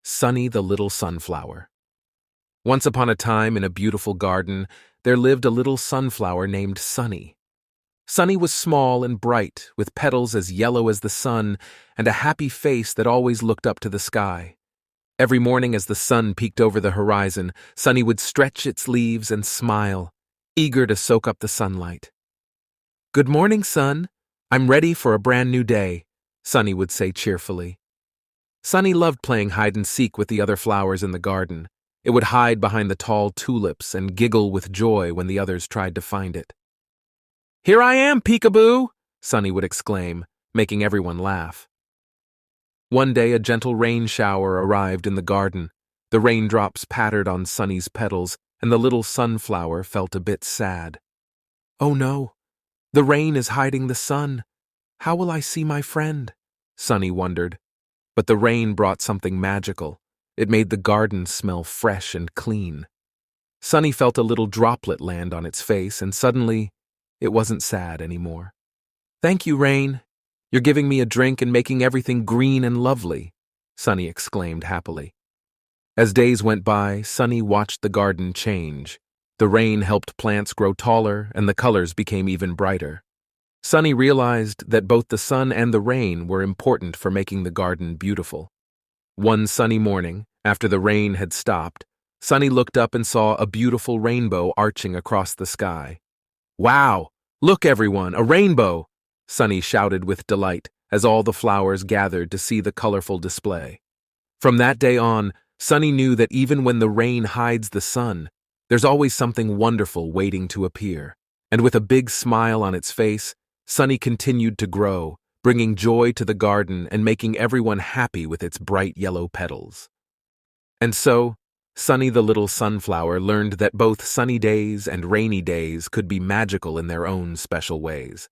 Sunny the Little Sunflower. Once upon a time, in a beautiful garden, there lived a little sunflower named Sunny. Sunny was small and bright, with petals as yellow as the sun, and a happy face that always looked up to the sky. Every morning as the sun peeked over the horizon, Sunny would stretch its leaves and smile, eager to soak up the sunlight. "Good morning, sun. I'm ready for a brand new day," Sunny would say cheerfully. Sunny loved playing hide-and-seek with the other flowers in the garden. It would hide behind the tall tulips and giggle with joy when the others tried to find it. "Here I am, Peekaboo!" Sunny would exclaim, making everyone laugh. One day a gentle rain shower arrived in the garden. The raindrops pattered on Sunny's petals, and the little sunflower felt a bit sad. "Oh no, the rain is hiding the sun. How will I see my friend?" Sunny wondered. But the rain brought something magical. It made the garden smell fresh and clean. Sunny felt a little droplet land on its face, and suddenly, it wasn't sad anymore. "Thank you, rain. You're giving me a drink and making everything green and lovely," Sunny exclaimed happily. As days went by, Sunny watched the garden change. The rain helped plants grow taller, and the colors became even brighter. Sunny realized that both the sun and the rain were important for making the garden beautiful. One sunny morning, after the rain had stopped, Sunny looked up and saw a beautiful rainbow arching across the sky. "Wow! Look, everyone, a rainbow!" Sunny shouted with delight as all the flowers gathered to see the colorful display. From that day on, Sunny knew that even when the rain hides the sun, there's always something wonderful waiting to appear. And with a big smile on its face, Sunny continued to grow, bringing joy to the garden and making everyone happy with its bright yellow petals. And so, Sunny the Little Sunflower learned that both sunny days and rainy days could be magical in their own special ways.